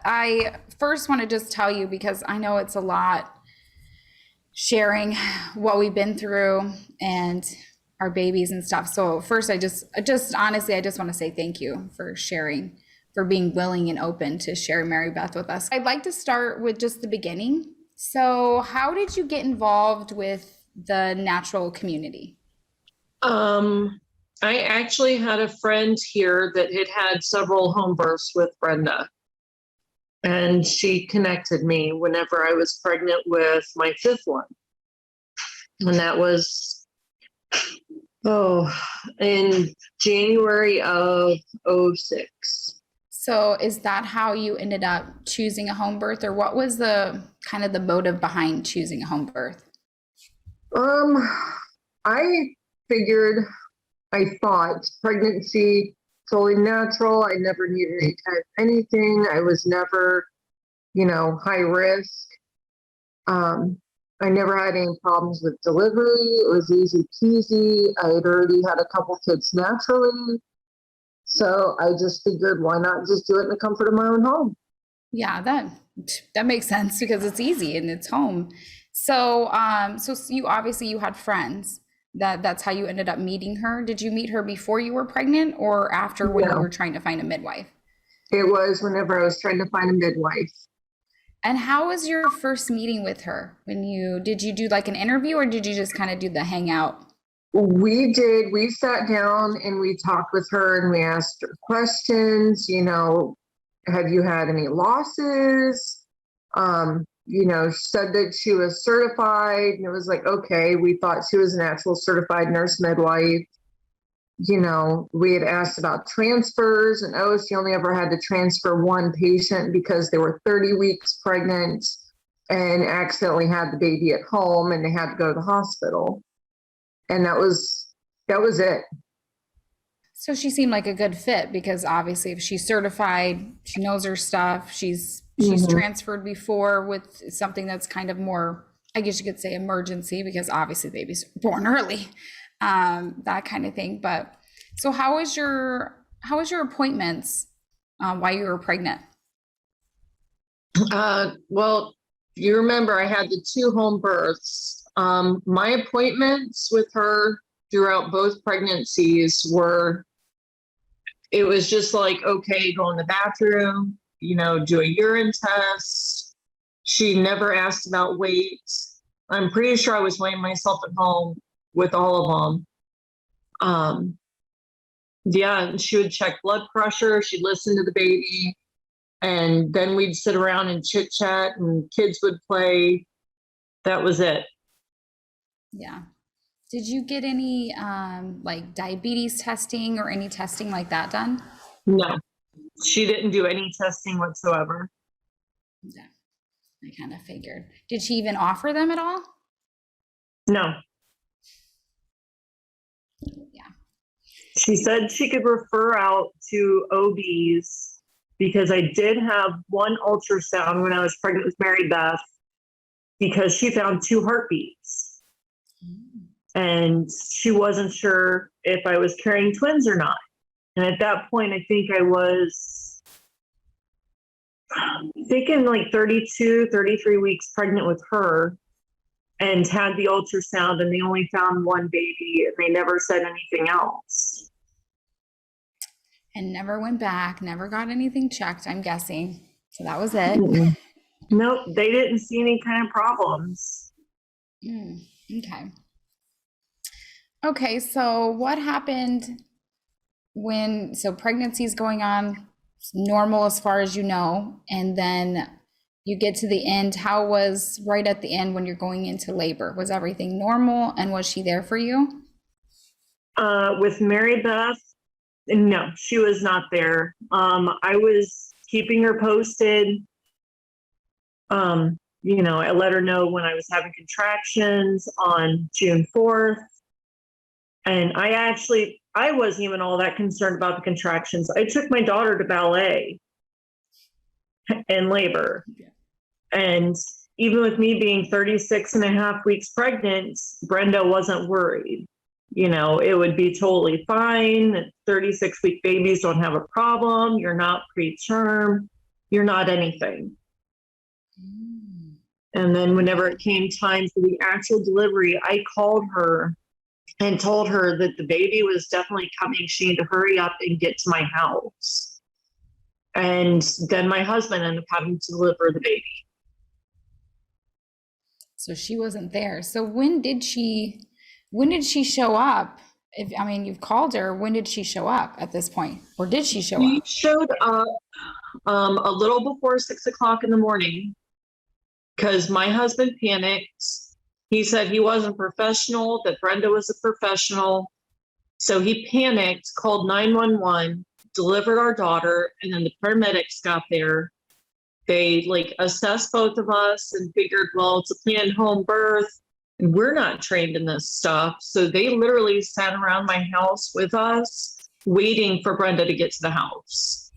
I first want to just tell you because I know it's a lot sharing what we've been through and our babies and stuff. So first, I just honestly, I just want to say thank you for sharing, for being willing and open to share Mary Beth with us. I'd like to start with just the beginning. So how did you get involved with the natural community? Um, I actually had a friend here that had had several home births with Brenda, and she connected me whenever I was pregnant with my fifth one. And that was, in January of '06. So is that how you ended up choosing a home birth, or what was the kind of the motive behind choosing a home birth? Um, I figured, I thought pregnancy totally natural. I never needed any kind of anything. I was never, high risk. I never had any problems with delivery. It was easy peasy. I had already had a couple kids naturally. So I just figured, why not just do it in the comfort of my own home? Yeah, that makes sense because it's easy and it's home. So so you obviously you had friends that's how you ended up meeting her. Did you meet her before you were pregnant or after when you No, were trying to find a midwife? it was whenever I was trying to find a midwife. And how was your first meeting with her? Did you do like an interview or did you just kind of do the hangout? We did. We sat down and we talked with her and we asked her questions, have you had any losses? She said that she was certified and it was like, okay, we thought she was an actual certified nurse midwife. We had asked about transfers and she only ever had to transfer one patient because they were 30 weeks pregnant and accidentally had the baby at home and they had to go to the hospital. And that was it. So she seemed like a good fit because obviously if she's certified, she knows her stuff. She's Hmm. transferred before with something that's kind of more, I guess you could say emergency because obviously baby's born early, that kind of thing. But so how was your appointments while you were pregnant? Well, you remember I had the two home births. My appointments with her throughout both pregnancies it was just like, okay, go in the bathroom, do a urine test. She never asked about weight. I'm pretty sure I was weighing myself at home with all of them. Um, yeah, and she would check blood pressure. She'd listen to the baby. And then we'd sit around and chit chat and kids would play. That was it. Yeah. Did you get any like diabetes testing or any testing like that done? No, she didn't do any testing whatsoever. Yeah, I kind of figured. Did she even offer them at all? No, Yeah. she said she could refer out to OBs because I did have one ultrasound when I was pregnant with Mary Beth because she found two heartbeats and she wasn't sure if I was carrying twins or not. And at that point, I think I was thinking like 32, 33 weeks pregnant with her and had the ultrasound and they only found one baby and they never said anything else. And never went back, never got anything checked, I'm guessing. So that was it. Mm-mm. Nope, they didn't see any kind of problems. Mm, okay. Okay, so what happened so pregnancy is going on, it's normal as far as you know, and then you get to the end. How was right at the end when you're going into labor? Was everything normal and was she there for you? With Mary Beth, no, she was not there. I was keeping her posted. I let her know when I was having contractions on June 4th. And I wasn't even all that concerned about the contractions. I took my daughter to ballet in labor. And even with me being 36 and a half weeks pregnant, Brenda wasn't worried. It would be totally fine. 36-week babies don't have a problem. You're not preterm. you're not anything. And then whenever it came time for the actual delivery, I called her and told her that the baby was definitely coming. She needed to hurry up and get to my house. And then my husband ended up having to deliver the baby. So she wasn't there. So when did she show up? If, I mean, you've called her, when did she show up at this point? Or did she show She up? showed up a little before 6 o'clock in the morning because my husband panicked. He said he wasn't professional, that Brenda was a professional. So he panicked, called 911, delivered our daughter, and then the paramedics got there. They assessed both of us and figured, well, it's a planned home birth and we're not trained in this stuff. So they literally sat around my house with us waiting for Brenda to get to the house.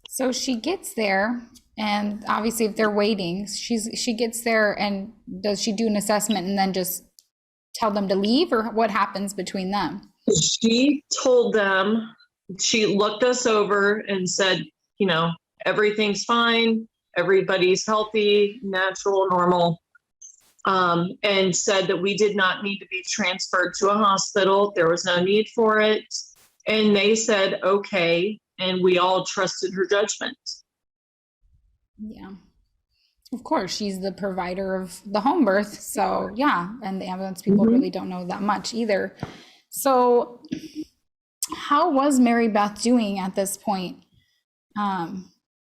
So she gets there, and obviously if they're waiting, she gets there, and does she do an assessment and then just tell them to leave, or what happens between them? She told them, she looked us over and said, everything's fine. Everybody's healthy, natural, normal. And said that we did not need to be transferred to a hospital. There was no need for it. And they said, okay. And we all trusted her judgment. Yeah. Of course, she's the provider of the home birth. So yeah, and the ambulance people really don't know that much either. So how was Mary Beth doing at this point? For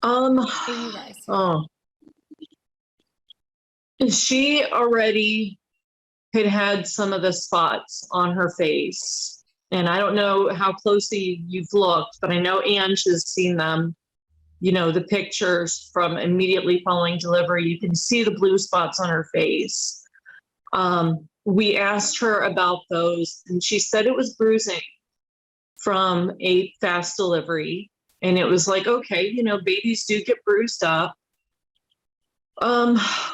you guys? She already had some of the spots on her face. And I don't know how closely you've looked, but I know Ange has seen them. The pictures from immediately following delivery, you can see the blue spots on her face. We asked her about those, and she said it was bruising from a fast delivery. And it was like, okay, babies do get bruised up.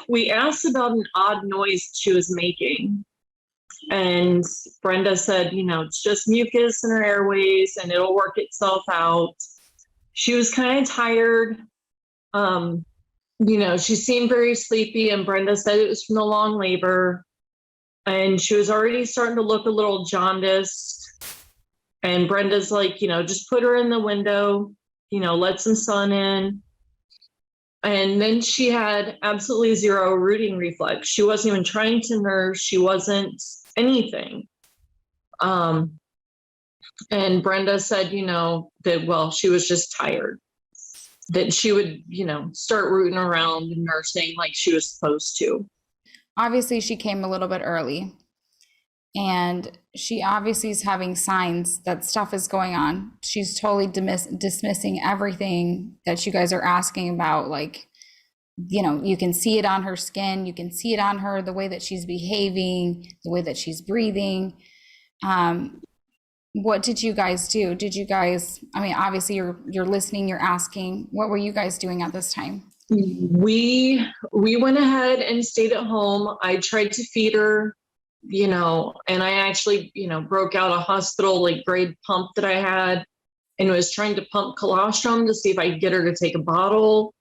We asked about an odd noise she was making. And Brenda said, it's just mucus in her airways and it'll work itself out. She was kind of tired. She seemed very sleepy, and Brenda said it was from the long labor. And she was already starting to look a little jaundiced. And Brenda's like, just put her in the window, let some sun in. And then she had absolutely zero rooting reflex. She wasn't even trying to nurse. She wasn't anything. And Brenda said, that, well, she was just tired, that she would, start rooting around and nursing like she was supposed to. Obviously, she came a little bit early, and she obviously is having signs that stuff is going on. She's totally dismissing everything that you guys are asking about. You can see it on her skin. You can see it on her, the way that she's behaving, the way that she's breathing. What did you guys do? Did you guys, obviously you're listening, you're asking, what were you guys doing at this time? We went ahead and stayed at home. I tried to feed her, and I actually, broke out a hospital grade pump that I had and was trying to pump colostrum to see if I could get her to take a bottle,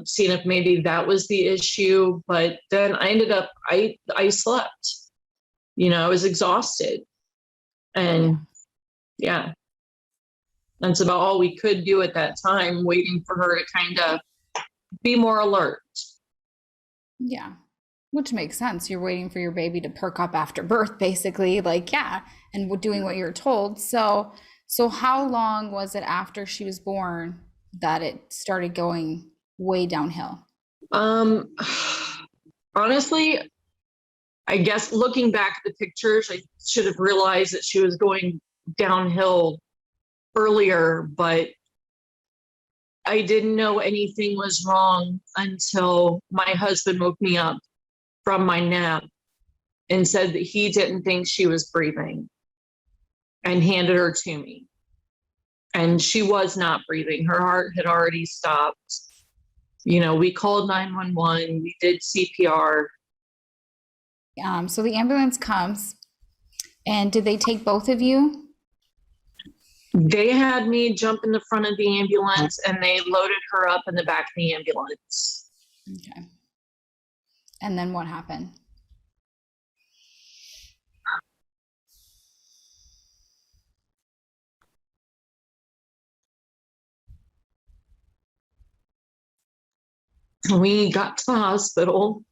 seeing if maybe that was the issue. But then I ended up, I slept, I was exhausted. And yeah, that's about all we could do at that time, waiting for her to kind of be more alert. Yeah, which makes sense. You're waiting for your baby to perk up after birth, basically, and doing what you're told. So how long was it after she was born that it started going way downhill? Honestly, I guess looking back at the pictures, I should have realized that she was going downhill earlier, but I didn't know anything was wrong until my husband woke me up from my nap and said that he didn't think she was breathing and handed her to me. And she was not breathing. Her heart had already stopped. We called 911, we did CPR. So the ambulance comes, and did they take both of you? They had me jump in the front of the ambulance and they loaded her up in the back of the ambulance. Okay. And then what happened? We got to the hospital.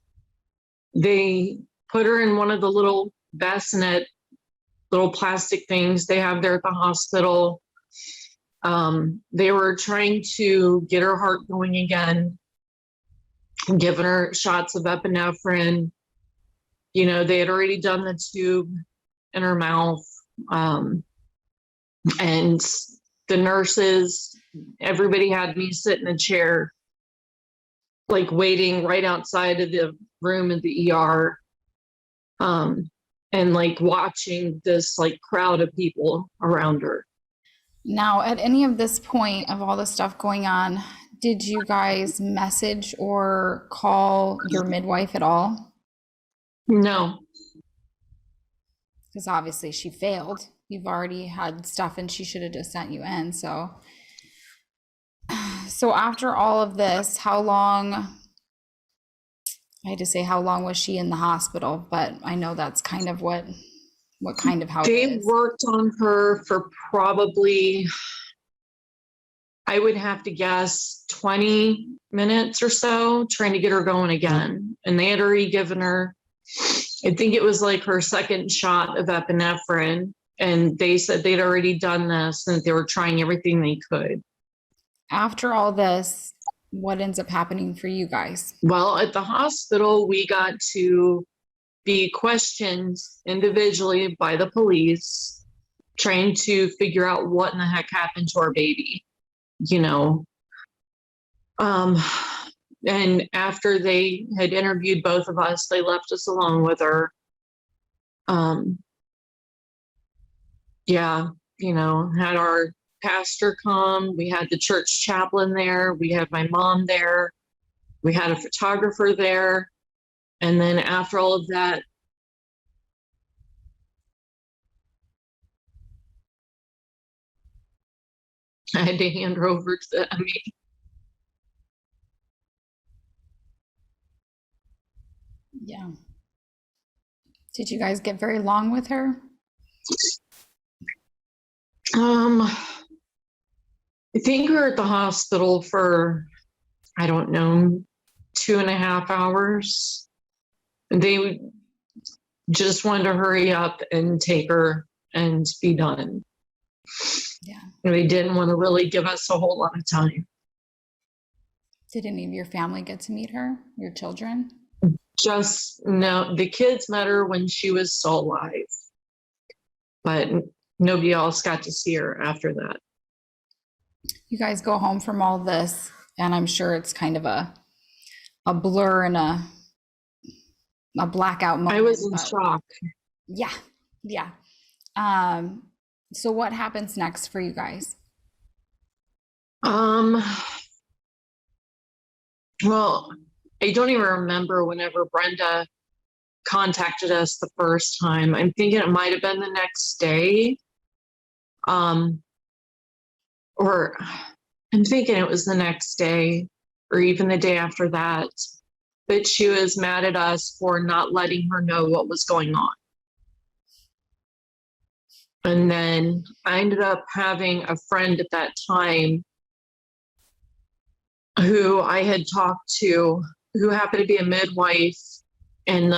They put her in one of the little bassinet, little plastic things they have there at the hospital. They were trying to get her heart going again, giving her shots of epinephrine. You know, they had already done the tube in her mouth. And the nurses, everybody had me sit in a chair, like waiting right outside of the room at the ER. And like watching this like crowd of people around her. Now, at any of this point of all this stuff going on, did you guys message or call your midwife at all? No. Because obviously she failed. You've already had stuff and she should have just sent you in. So after all of this, how long, I had to say how long was she in the hospital, but I know that's kind of how it They is. worked on her for probably, I would have to guess 20 minutes or so, trying to get her going again. And they had already given her, I think it was like her second shot of epinephrine. And they said they'd already done this and they were trying everything they could. After all this, what ends up happening for you guys? Well, at the hospital, we got to be questioned individually by the police, trying to figure out what in the heck happened to our baby, you know. And after they had interviewed both of us, they left us alone with her. Yeah, you know, had our pastor come, we had the church chaplain there, we had my mom there, we had a photographer there. And then after all of that, I had to hand her over to the ME. Yeah. Did you guys get very long with her? I think we were at the hospital for, I don't know, 2.5 hours. They just wanted to hurry up and take her and be done. Yeah. They didn't want to really give us a whole lot of time. Did any of your family get to meet her, your children? Just no, the kids met her when she was still alive, but nobody else got to see her after that. You guys go home from all this, and I'm sure it's kind of a blur and a blackout moment. I was in shock. Yeah, yeah. So what happens next for you guys? Well, I don't even remember whenever Brenda contacted us the first time. I'm thinking it might have been the next day. Or I'm thinking it was the next day or even the day after that. But she was mad at us for not letting her know what was going on. And then I ended up having a friend at that time who I had talked to, who happened to be a midwife in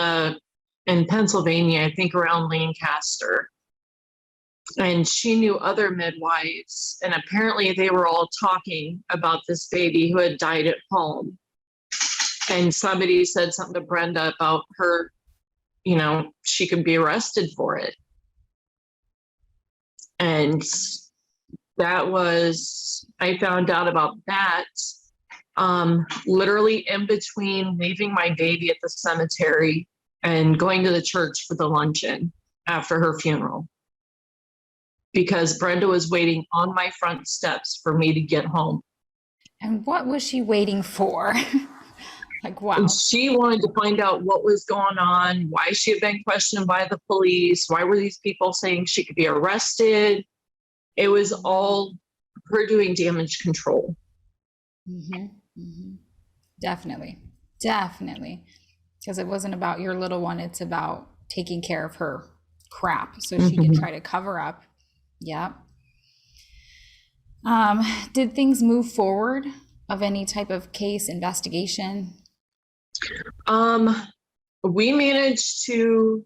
Pennsylvania, I think around Lancaster. And she knew other midwives, and apparently they were all talking about this baby who had died at home. And somebody said something to Brenda about her, you know, she could be arrested for it. And that was, I found out about that literally in between leaving my baby at the cemetery and going to the church for the luncheon after her funeral. Because Brenda was waiting on my front steps for me to get home. And what was she waiting for? Like, wow. And she wanted to find out what was going on, why she had been questioned by the police, why were these people saying she could be arrested? It was all her doing damage control. Mm-hmm. Mm-hmm. Definitely. Definitely. Because it wasn't about your little one, it's about taking care of her crap so she can try to cover up. Yeah. Did things move forward of any type of case investigation? We managed to,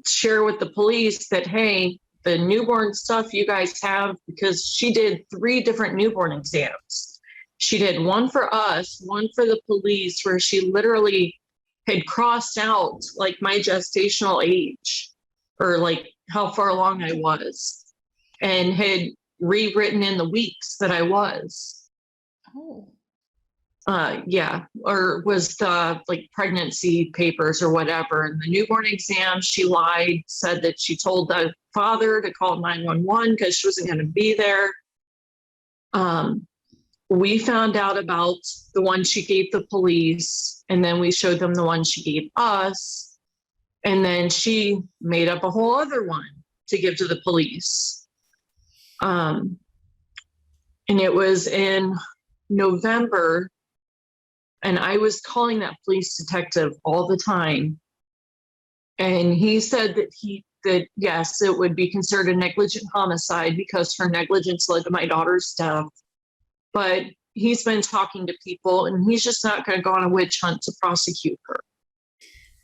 share with the police that, hey, the newborn stuff you guys have, because she did 3 different newborn exams. She did one for us, one for the police, where she literally had crossed out like my gestational age or like how far along I was, and had rewritten in the weeks that I was. Oh. Yeah, or was the like pregnancy papers or whatever. And the newborn exam, she lied, said that she told the father to call 911 because she wasn't going to be there. We found out about the one she gave the police, and then we showed them the one she gave us. And then she made up a whole other one to give to the police. And it was in November. And I was calling that police detective all the time. And he said that yes, it would be considered a negligent homicide because her negligence led to my daughter's death. But he's been talking to people and he's just not going to go on a witch hunt to prosecute her.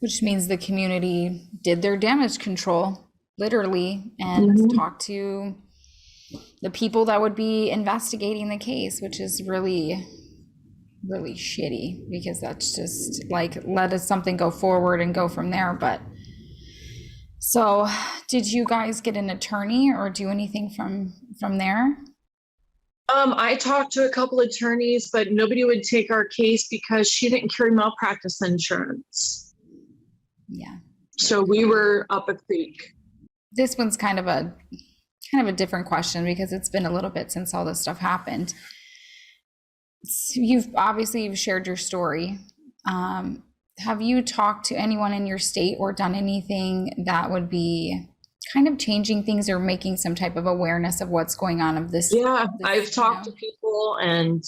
Which means the community did their damage control, literally, and talked to the people that would be investigating the case, which is really, really shitty, because that's just like, let us something go forward and go from there. But so did you guys get an attorney or do anything from there? I talked to a couple attorneys, but nobody would take our case because she didn't carry malpractice insurance. Yeah. So we were up a creek. This one's kind of a different question because it's been a little bit since all this stuff happened. You've shared your story. Have you talked to anyone in your state or done anything that would be kind of changing things or making some type of awareness of what's going on of this? Yeah, I've talked to people, and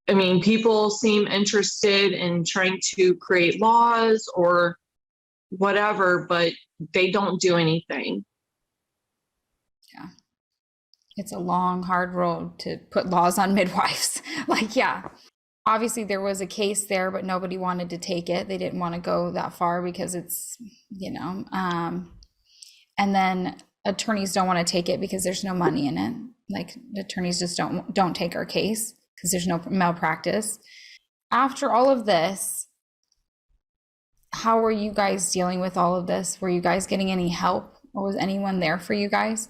I mean, people seem interested in trying to create laws or whatever, but they don't do anything. Yeah. It's a long, hard road to put laws on midwives. Like, yeah, obviously there was a case there, but nobody wanted to take it. They didn't want to go that far because it's, and then attorneys don't want to take it because there's no money in it. Like, attorneys just don't take our case because there's no malpractice. After all of this, how were you guys dealing with all of this? Were you guys getting any help, or was anyone there for you guys?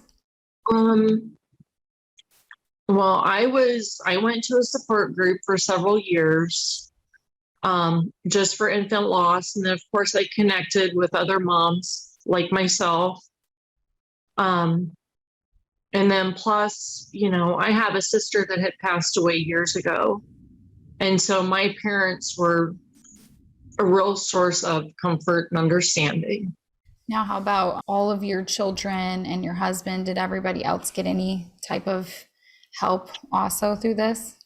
Well, I went to a support group for several years, just for infant loss. And then of course I connected with other moms like myself. And then plus, I have a sister that had passed away years ago. And so my parents were a real source of comfort and understanding. Now, how about all of your children and your husband? Did everybody else get any type of help also through this?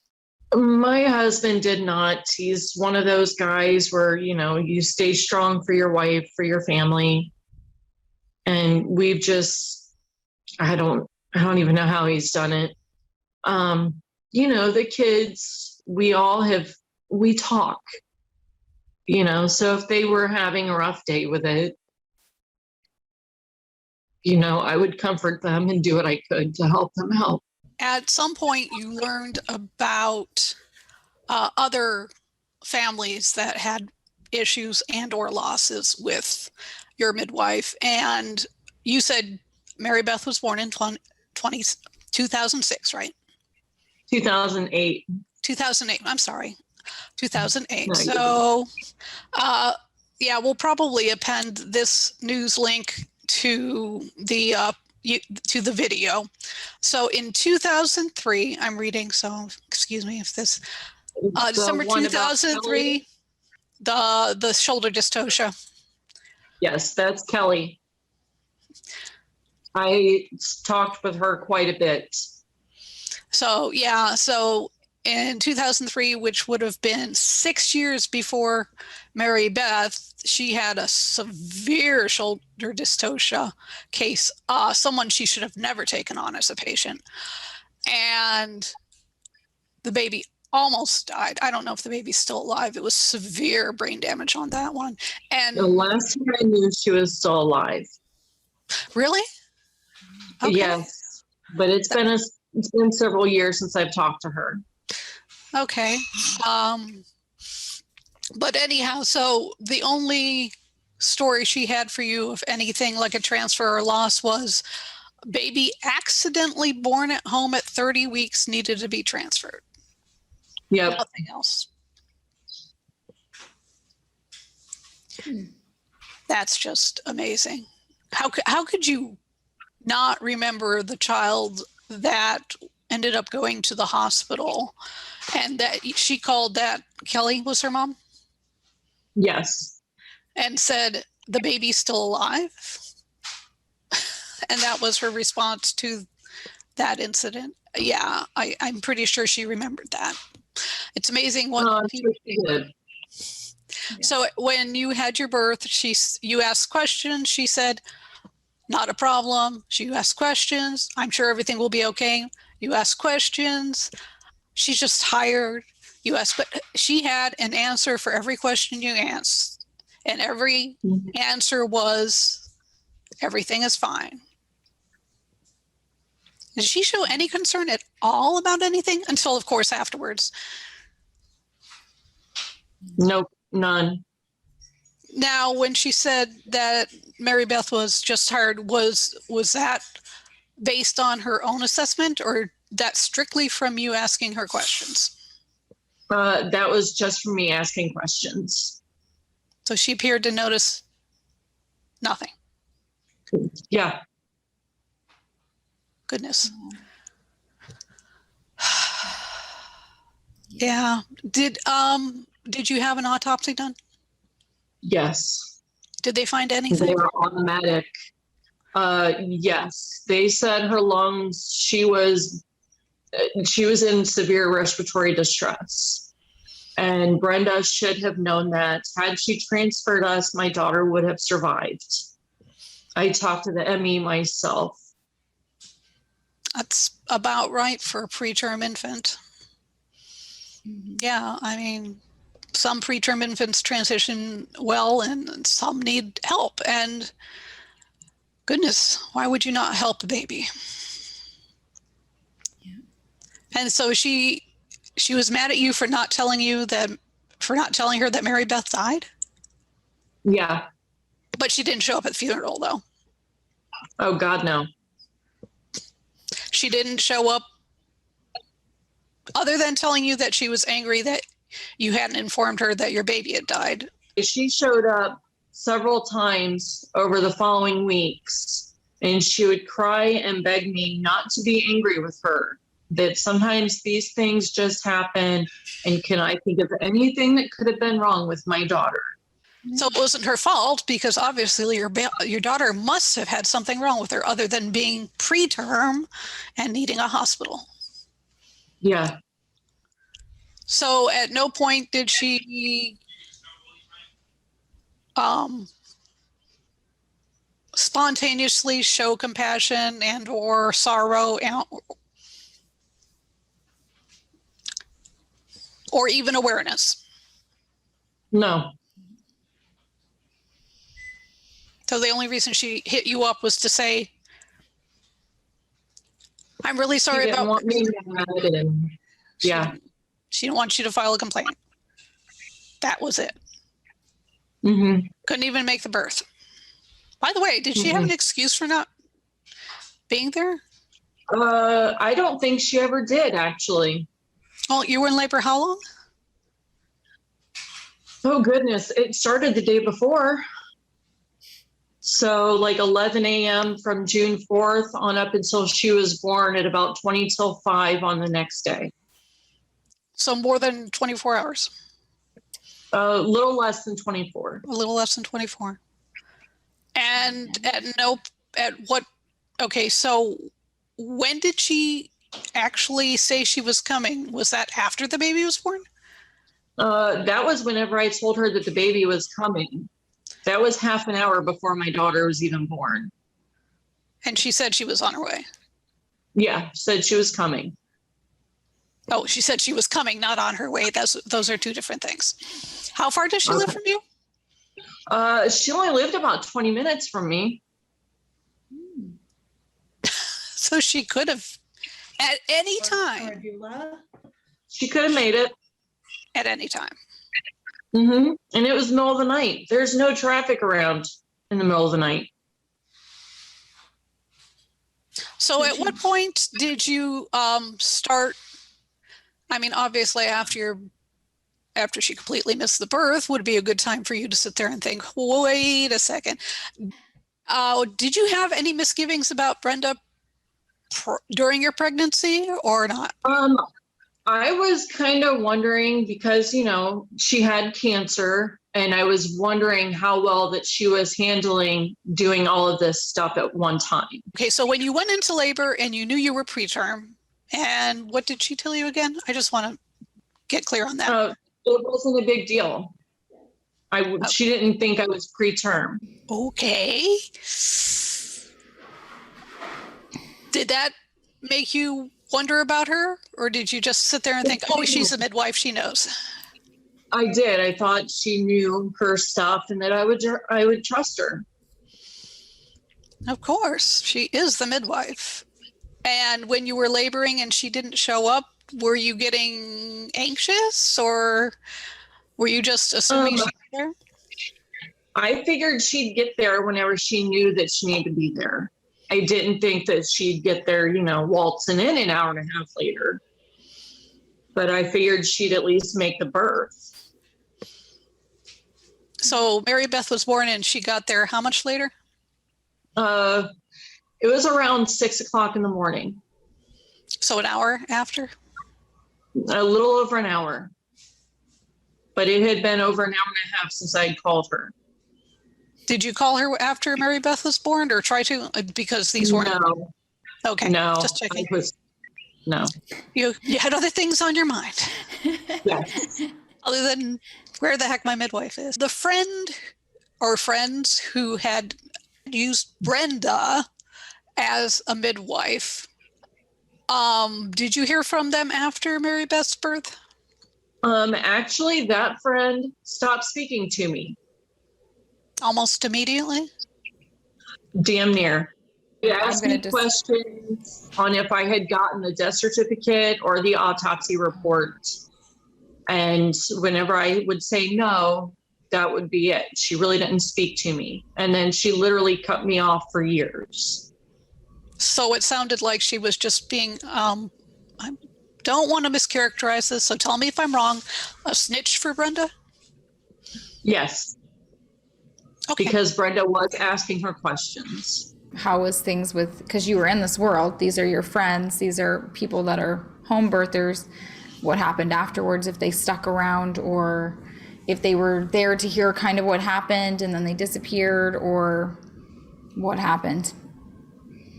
My husband did not. He's one of those guys where, you stay strong for your wife, for your family. And we've just, I don't even know how he's done it. The kids, we talk, so if they were having a rough day with it, I would comfort them and do what I could to help them out. At some point, you learned about other families that had issues and or losses with your midwife. And you said Mary Beth was born in 2006, right? 2008. 2008. I'm sorry. 2008. No, so, we'll probably append this news link to the video. So in 2003, I'm reading, so excuse me if this, December 2003, the shoulder dystocia. Yes, that's Kelly. I talked with her quite a bit. So, yeah. So in 2003, which would have been 6 years before Mary Beth, she had a severe shoulder dystocia case, someone she should have never taken on as a patient. And the baby almost died. I don't know if the baby's still alive. It was severe brain damage on that one. And The last time I knew she was still alive. really? Okay. Yes, but it's been several years since I've talked to her. Okay. But anyhow, so the only story she had for you of anything like a transfer or loss was baby accidentally born at home at 30 weeks needed to be transferred. Yep. Nothing else. That's just amazing. How could you not remember the child that ended up going to the hospital and that she called that Kelly was her mom? Yes. And said, the baby's still alive? And that was her response to that incident. Yeah, I'm pretty sure she remembered that. It's amazing what people did. So when you had your birth, you asked questions. She said, not a problem. You asked questions. I'm sure everything will be okay. You asked questions. She's just tired. You asked, but she had an answer for every question you asked. And every answer was, everything is fine. Did she show any concern at all about anything? Until, of course, afterwards. Nope, none. Now, when she said that Mary Beth was just tired, was that based on her own assessment or that strictly from you asking her questions? That was just from me asking questions. So she appeared to notice nothing. Yeah. Goodness. Yeah. Did you have an autopsy done? Yes. Did they find anything? They were automatic. Yes. They said her lungs, she was in severe respiratory distress. And Brenda should have known that. Had she transferred us, my daughter would have survived. I talked to the ME myself. That's about right for a preterm infant. Yeah, I mean, some preterm infants transition well and some need help. And goodness, why would you not help a baby? Yeah. And so she was mad at you for not telling her that Mary Beth died? Yeah. But she didn't show up at the funeral, though. Oh, God, no. She didn't show up other than telling you that she was angry that you hadn't informed her that your baby had died. She showed up several times over the following weeks, and she would cry and beg me not to be angry with her, that sometimes these things just happen, and can I think of anything that could have been wrong with my daughter? So it wasn't her fault, because obviously your daughter must have had something wrong with her other than being preterm and needing a hospital. Yeah. So at no point did she spontaneously show compassion and or sorrow or even awareness? No. So the only reason she hit you up was to say, I'm really sorry about... Want me mad and, yeah. She didn't want you to file a complaint. That was it. Mm-hmm. Couldn't even make the birth. By the way, did she have an excuse for not being there? I don't think she ever did, actually. Oh, you were in labor how long? Oh, goodness. It started the day before. So like 11 a.m. from June 4th on up until she was born at about 20 till 5 on the next day. So more than 24 hours? A little less than 24. A little less than 24. And at what Okay, so when did she actually say she was coming? Was that after the baby was born? That was whenever I told her that the baby was coming. That was half an hour before my daughter was even born. And she said she was on her way. Yeah, said she was coming. Oh, she said she was coming, not on her way. Those are two different things. How far does she live from you? She only lived about 20 minutes from me. So she could have, at any time, She could have made it. at any time. And it was the middle of the night. There's no traffic around in the middle of the night. So at what point did you start? I mean, obviously after she completely missed the birth would be a good time for you to sit there and think, wait a second. Did you have any misgivings about Brenda during your pregnancy or not? I was kind of wondering because, she had cancer, and I was wondering how well that she was handling doing all of this stuff at one time. Okay, so when you went into labor and you knew you were preterm, and what did she tell you again? I just want to get clear on that. It wasn't a big deal. She didn't think I was preterm. Okay. Did that make you wonder about her, or did you just sit there and think, oh, she's a midwife, she knows? I did. I thought she knew her stuff and that I would trust her. Of course, she is the midwife. And when you were laboring and she didn't show up, were you getting anxious, or were you just assuming she'd be there? I figured she'd get there whenever she knew that she needed to be there. I didn't think that she'd get there, waltzing in an hour and a half later. But I figured she'd at least make the birth. So Mary Beth was born and she got there how much later? It was around 6 o'clock in the morning. So an hour after? A little over an hour. But it had been over an hour and a half since I had called her. Did you call her after Mary Beth was born, or try to? Because these weren't. No. Okay. No. Just checking. No. You had other things on your mind. Yes. Other than where the heck my midwife is. The friend or friends who had used Brenda as a midwife, did you hear from them after Mary Beth's birth? Actually, that friend stopped speaking to me. Almost immediately? Damn near. He asked me questions on if I had gotten the death certificate or the autopsy report. And whenever I would say no, that would be it. She really didn't speak to me. And then she literally cut me off for years. So it sounded like she was just being, I don't want to mischaracterize this, so tell me if I'm wrong, a snitch for Brenda? Yes. Okay. Because Brenda was asking her questions. How was things because you were in this world, these are your friends, these are people that are home birthers. What happened afterwards, if they stuck around, or if they were there to hear kind of what happened and then they disappeared, or what happened?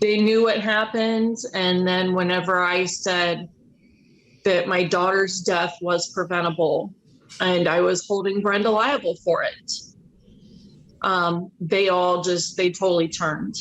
They knew what happened. And then whenever I said that my daughter's death was preventable and I was holding Brenda liable for it, they totally turned.